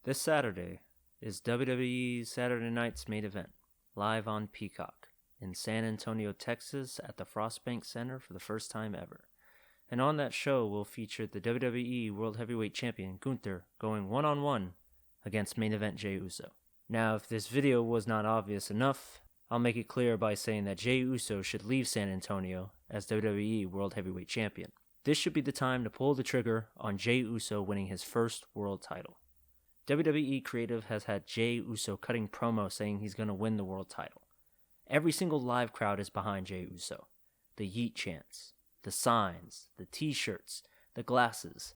This Saturday is WWE's Saturday Night's main event, live on Peacock, in San Antonio, Texas at the Frostbank Center for the first time ever. And on that show will feature the WWE World Heavyweight Champion Gunther going one-on-one against main event Jey Uso. Now, if this video was not obvious enough, I'll make it clear by saying that Jey Uso should leave San Antonio as WWE World Heavyweight Champion. This should be the time to pull the trigger on Jey Uso winning his first world title. WWE Creative has had Jey Uso cutting promo saying he's going to win the world title. Every single live crowd is behind Jey Uso. The yeet chants, the signs, the t-shirts, the glasses.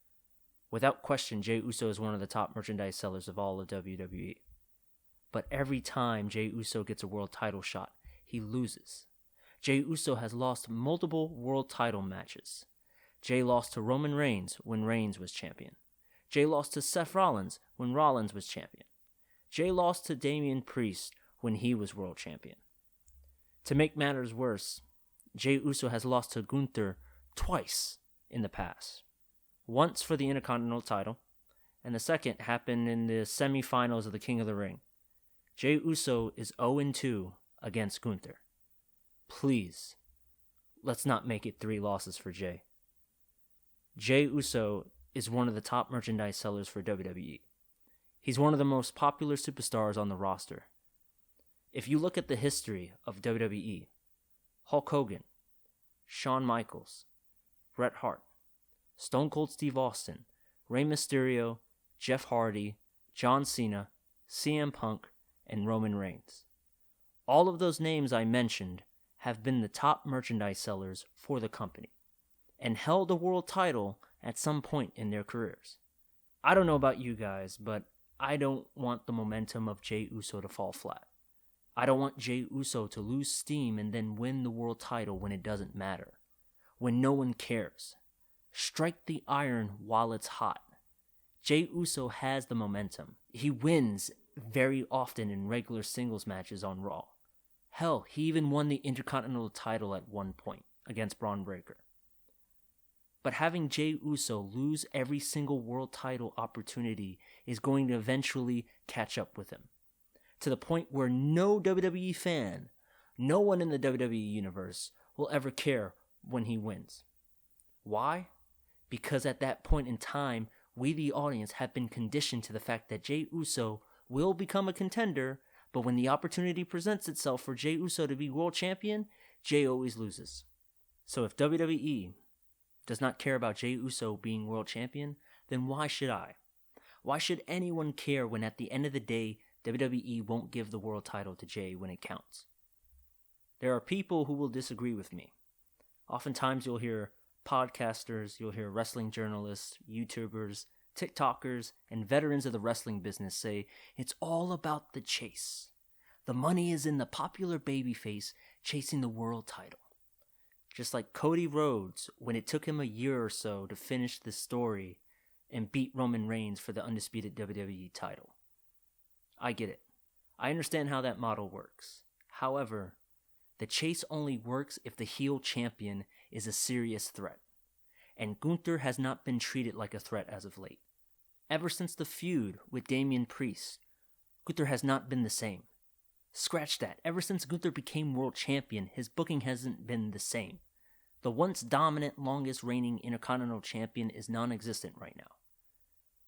Without question, Jey Uso is one of the top merchandise sellers of all of WWE. But every time Jey Uso gets a world title shot, he loses. Jey Uso has lost multiple world title matches. Jey lost to Roman Reigns when Reigns was champion. Jey lost to Seth Rollins when Rollins was champion. Jey lost to Damian Priest when he was world champion. To make matters worse, Jey Uso has lost to Gunther twice in the past. Once for the Intercontinental title, and the second happened in the semi-finals of the King of the Ring. Jey Uso is 0-2 against Gunther. Please, let's not make it 3 losses for Jey. Jey Uso is one of the top merchandise sellers for WWE. He's one of the most popular superstars on the roster. If you look at the history of WWE, Hulk Hogan, Shawn Michaels, Bret Hart, Stone Cold Steve Austin, Rey Mysterio, Jeff Hardy, John Cena, CM Punk, and Roman Reigns. All of those names I mentioned have been the top merchandise sellers for the company and held a world title at some point in their careers. I don't know about you guys, but I don't want the momentum of Jey Uso to fall flat. I don't want Jey Uso to lose steam and then win the world title when it doesn't matter, when no one cares. Strike the iron while it's hot. Jey Uso has the momentum. He wins very often in regular singles matches on Raw. Hell, he even won the Intercontinental title at one point against Braun Breaker. But having Jey Uso lose every single world title opportunity is going to eventually catch up with him. To the point where no WWE fan, no one in the WWE universe, will ever care when he wins. Why? Because at that point in time, we the audience have been conditioned to the fact that Jey Uso will become a contender, but when the opportunity presents itself for Jey Uso to be world champion, Jey always loses. So if WWE does not care about Jey Uso being world champion, then why should I? Why should anyone care when at the end of the day, WWE won't give the world title to Jey when it counts? There are people who will disagree with me. Oftentimes you'll hear podcasters, you'll hear wrestling journalists, YouTubers, TikTokers, and veterans of the wrestling business say, it's all about the chase. The money is in the popular babyface chasing the world title. Just like Cody Rhodes, when it took him a year or so to finish the story and beat Roman Reigns for the undisputed WWE title. I get it. I understand how that model works. However, the chase only works if the heel champion is a serious threat. And Gunther has not been treated like a threat as of late. Ever since the feud with Damian Priest, Gunther has not been the same. Scratch that. Ever since Gunther became world champion, his booking hasn't been the same. The once dominant, longest reigning Intercontinental champion is non-existent right now.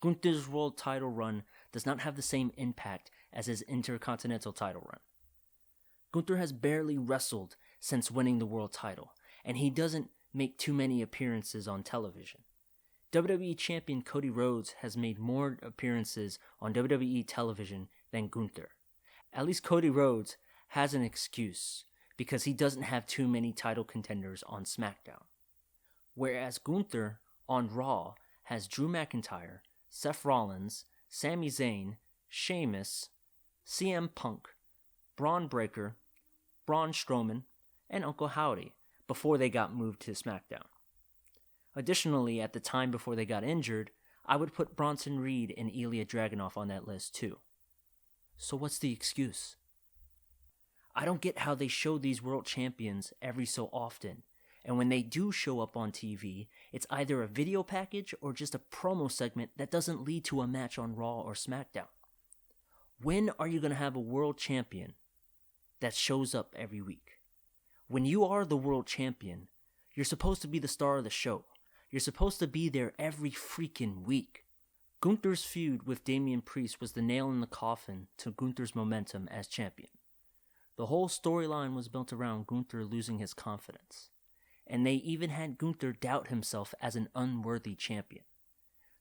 Gunther's world title run does not have the same impact as his Intercontinental title run. Gunther has barely wrestled since winning the world title, and he doesn't make too many appearances on television. WWE champion Cody Rhodes has made more appearances on WWE television than Gunther. At least Cody Rhodes has an excuse because he doesn't have too many title contenders on SmackDown. Whereas Gunther on Raw has Drew McIntyre, Seth Rollins, Sami Zayn, Sheamus, CM Punk, Braun Breaker, Braun Strowman, and Uncle Howdy before they got moved to SmackDown. Additionally, at the time before they got injured, I would put Bronson Reed and Ilya Dragunov on that list too. So what's the excuse? I don't get how they show these world champions every so often, And when they do show up on TV, it's either a video package or just a promo segment that doesn't lead to a match on Raw or SmackDown. When are you going to have a world champion that shows up every week? When you are the world champion, you're supposed to be the star of the show. You're supposed to be there every freaking week. Gunther's feud with Damian Priest was the nail in the coffin to Gunther's momentum as champion. The whole storyline was built around Gunther losing his confidence, and they even had Gunther doubt himself as an unworthy champion.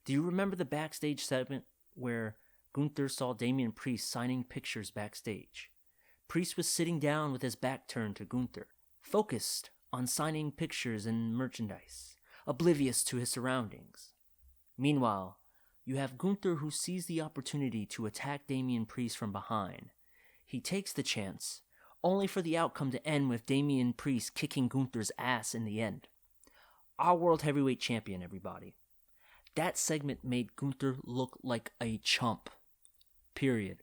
Do you remember the backstage segment where Gunther saw Damian Priest signing pictures backstage? Priest was sitting down with his back turned to Gunther, focused on signing pictures and merchandise, oblivious to his surroundings. Meanwhile, you have Gunther who sees the opportunity to attack Damian Priest from behind. He takes the chance, only for the outcome to end with Damian Priest kicking Gunther's ass in the end. Our World Heavyweight Champion, everybody. That segment made Gunther look like a chump. Period.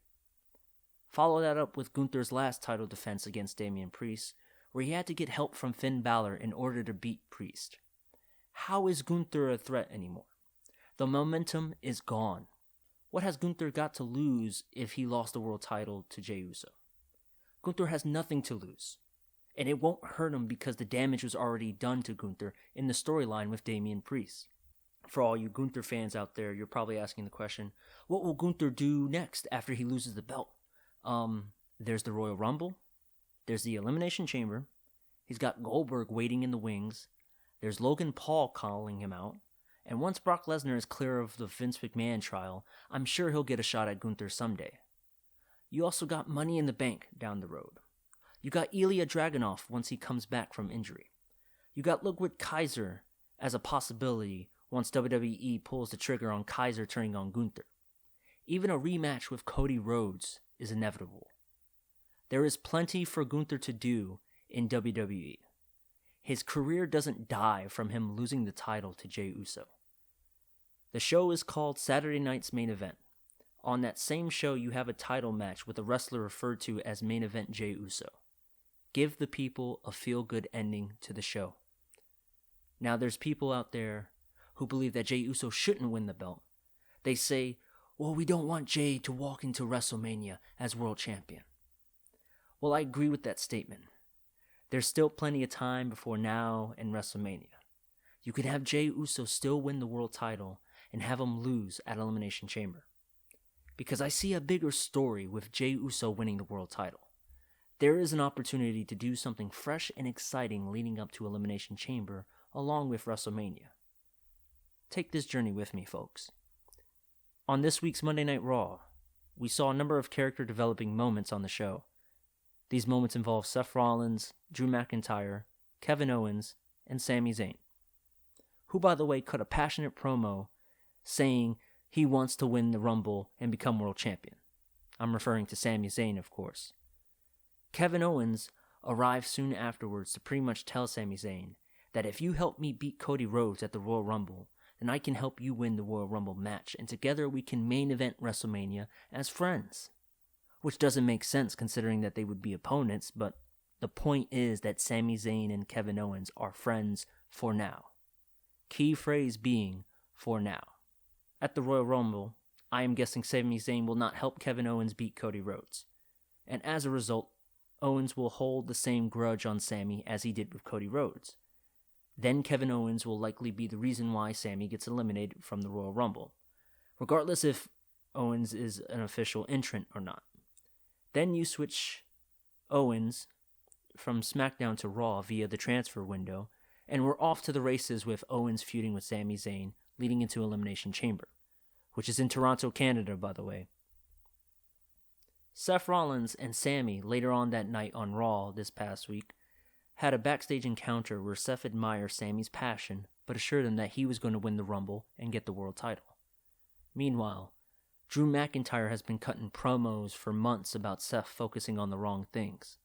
Follow that up with Gunther's last title defense against Damian Priest, where he had to get help from Finn Balor in order to beat Priest. How is Gunther a threat anymore? The momentum is gone. What has Gunther got to lose if he lost the world title to Jey Uso? Gunther has nothing to lose, and it won't hurt him because the damage was already done to Gunther in the storyline with Damian Priest. For all you Gunther fans out there, you're probably asking the question, what will Gunther do next after he loses the belt? There's the Royal Rumble. There's the Elimination Chamber. He's got Goldberg waiting in the wings. There's Logan Paul calling him out. And once Brock Lesnar is clear of the Vince McMahon trial, I'm sure he'll get a shot at Gunther someday. You also got Money in the Bank down the road. You got Ilya Dragunov once he comes back from injury. You got Ludwig Kaiser as a possibility once WWE pulls the trigger on Kaiser turning on Gunther. Even a rematch with Cody Rhodes is inevitable. There is plenty for Gunther to do in WWE. His career doesn't die from him losing the title to Jey Uso. The show is called Saturday Night's Main Event. On that same show, you have a title match with a wrestler referred to as Main Event Jey Uso. Give the people a feel-good ending to the show. Now, there's people out there who believe that Jey Uso shouldn't win the belt. They say, well, we don't want Jey to walk into WrestleMania as world champion. Well, I agree with that statement. There's still plenty of time before now and WrestleMania. You could have Jey Uso still win the world title and have him lose at Elimination Chamber. Because I see a bigger story with Jey Uso winning the world title. There is an opportunity to do something fresh and exciting leading up to Elimination Chamber along with WrestleMania. Take this journey with me, folks. On this week's Monday Night Raw, we saw a number of character developing moments on the show. These moments involve Seth Rollins, Drew McIntyre, Kevin Owens, and Sami Zayn, who, by the way, cut a passionate promo saying he wants to win the Rumble and become world champion. I'm referring to Sami Zayn, of course. Kevin Owens arrived soon afterwards to pretty much tell Sami Zayn that if you help me beat Cody Rhodes at the Royal Rumble, then I can help you win the Royal Rumble match, and together we can main event WrestleMania as friends. Which doesn't make sense considering that they would be opponents, but the point is that Sami Zayn and Kevin Owens are friends for now. Key phrase being, for now. At the Royal Rumble, I am guessing Sami Zayn will not help Kevin Owens beat Cody Rhodes. And as a result, Owens will hold the same grudge on Sami as he did with Cody Rhodes. Then Kevin Owens will likely be the reason why Sami gets eliminated from the Royal Rumble, regardless if Owens is an official entrant or not. Then you switch Owens from SmackDown to Raw via the transfer window, and we're off to the races with Owens feuding with Sami Zayn, leading into Elimination Chamber, which is in Toronto, Canada, by the way. Seth Rollins and Sami, later on that night on Raw this past week, had a backstage encounter where Seth admired Sami's passion, but assured him that he was going to win the Rumble and get the world title. Meanwhile, Drew McIntyre has been cutting promos for months about Seth focusing on the wrong things.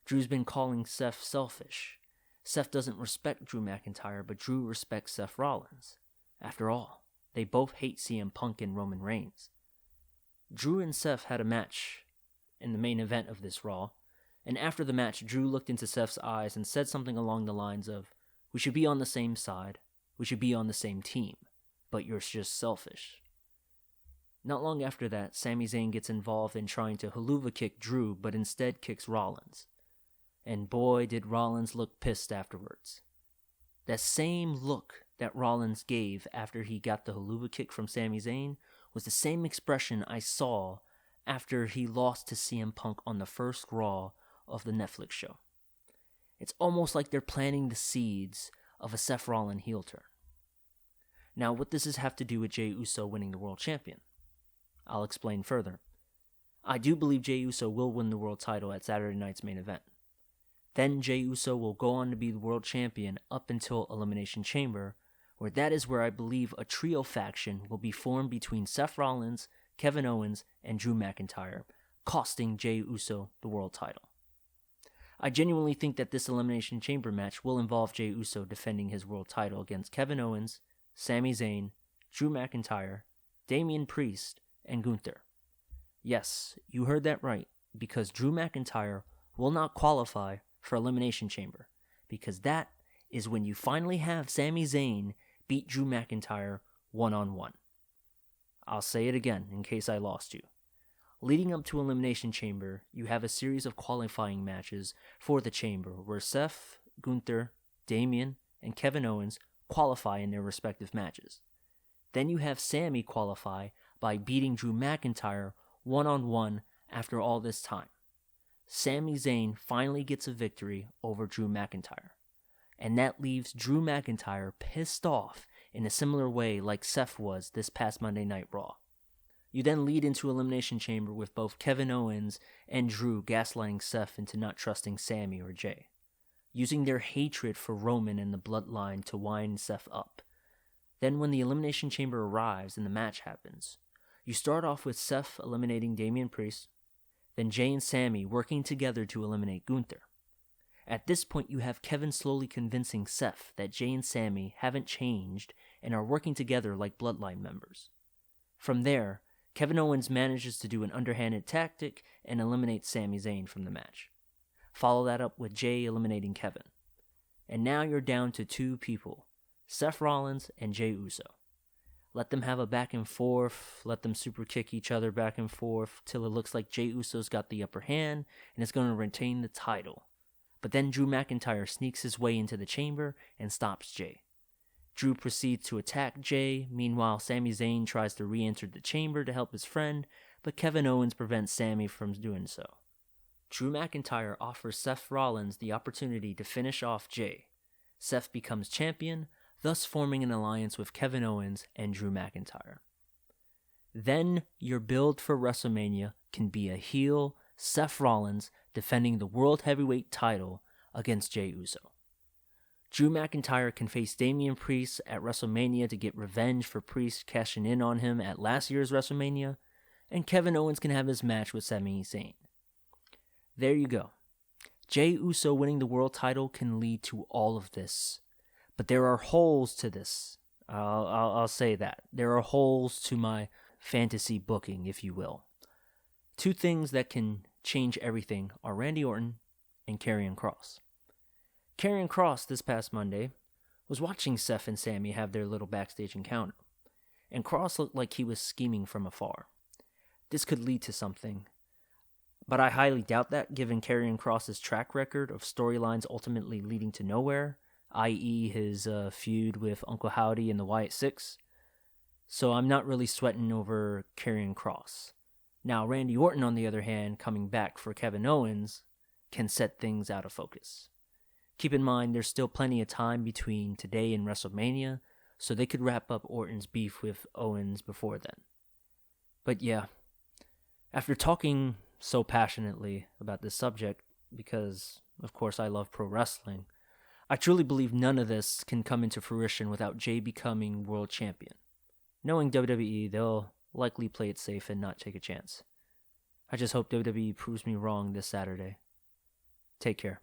Drew's been calling Seth selfish. Seth doesn't respect Drew McIntyre, but Drew respects Seth Rollins. After all, they both hate CM Punk and Roman Reigns. Drew and Seth had a match in the main event of this Raw, and after the match, Drew looked into Seth's eyes and said something along the lines of, We should be on the same side. We should be on the same team. But you're just selfish. Not long after that, Sami Zayn gets involved in trying to haluva kick Drew, but instead kicks Rollins. And boy, did Rollins look pissed afterwards. That same look that Rollins gave after he got the haluva kick from Sami Zayn was the same expression I saw after he lost to CM Punk on the first Raw of the Netflix show. It's almost like they're planting the seeds of a Seth Rollins heel turn. Now, what does this have to do with Jey Uso winning the World Champion? I'll explain further. I do believe Jey Uso will win the world title at Saturday night's main event. Then Jey Uso will go on to be the world champion up until Elimination Chamber, where that is where I believe a trio faction will be formed between Seth Rollins, Kevin Owens, and Drew McIntyre, costing Jey Uso the world title. I genuinely think that this Elimination Chamber match will involve Jey Uso defending his world title against Kevin Owens, Sami Zayn, Drew McIntyre, Damian Priest, and Gunther. Yes, you heard that right, because Drew McIntyre will not qualify for Elimination Chamber, because that is when you finally have Sami Zayn beat Drew McIntyre one-on-one. I'll say it again in case I lost you. Leading up to Elimination Chamber, you have a series of qualifying matches for the Chamber where Seth, Gunther, Damian, and Kevin Owens qualify in their respective matches. Then you have Sami qualify by beating Drew McIntyre one-on-one after all this time. Sami Zayn finally gets a victory over Drew McIntyre, and that leaves Drew McIntyre pissed off in a similar way like Seth was this past Monday Night Raw. You then lead into Elimination Chamber with both Kevin Owens and Drew gaslighting Seth into not trusting Sami or Jey, using their hatred for Roman and the Bloodline to wind Seth up. Then when the Elimination Chamber arrives and the match happens, you start off with Seth eliminating Damian Priest, then Jey and Sami working together to eliminate Gunther. At this point, you have Kevin slowly convincing Seth that Jey and Sami haven't changed and are working together like Bloodline members. From there, Kevin Owens manages to do an underhanded tactic and eliminate Sami Zayn from the match. Follow that up with Jey eliminating Kevin. And now you're down to two people, Seth Rollins and Jey Uso. Let them have a back and forth, let them super kick each other back and forth till it looks like Jey Uso's got the upper hand and is going to retain the title. But then Drew McIntyre sneaks his way into the chamber and stops Jey. Drew proceeds to attack Jey, meanwhile Sami Zayn tries to re-enter the chamber to help his friend, but Kevin Owens prevents Sami from doing so. Drew McIntyre offers Seth Rollins the opportunity to finish off Jey. Seth becomes champion, thus forming an alliance with Kevin Owens and Drew McIntyre. Then your build for WrestleMania can be a heel Seth Rollins defending the World Heavyweight title against Jey Uso. Drew McIntyre can face Damian Priest at WrestleMania to get revenge for Priest cashing in on him at last year's WrestleMania, and Kevin Owens can have his match with Sami Zayn. There you go. Jey Uso winning the world title can lead to all of this. But there are holes to this. I'll say that. There are holes to my fantasy booking, if you will. Two things that can change everything are Randy Orton and Karrion Kross. Karrion Kross this past Monday was watching Seth and Sami have their little backstage encounter, and Kross looked like he was scheming from afar. This could lead to something, but I highly doubt that given Karrion Kross's track record of storylines ultimately leading to nowhere, i.e. his feud with Uncle Howdy and the Wyatt Six. So I'm not really sweating over Karrion Kross. Now, Randy Orton, on the other hand, coming back for Kevin Owens, can set things out of focus. Keep in mind, there's still plenty of time between today and WrestleMania, so they could wrap up Orton's beef with Owens before then. But yeah, after talking so passionately about this subject, because, of course, I love pro wrestling, I truly believe none of this can come into fruition without Jey becoming world champion. Knowing WWE, they'll likely play it safe and not take a chance. I just hope WWE proves me wrong this Saturday. Take care.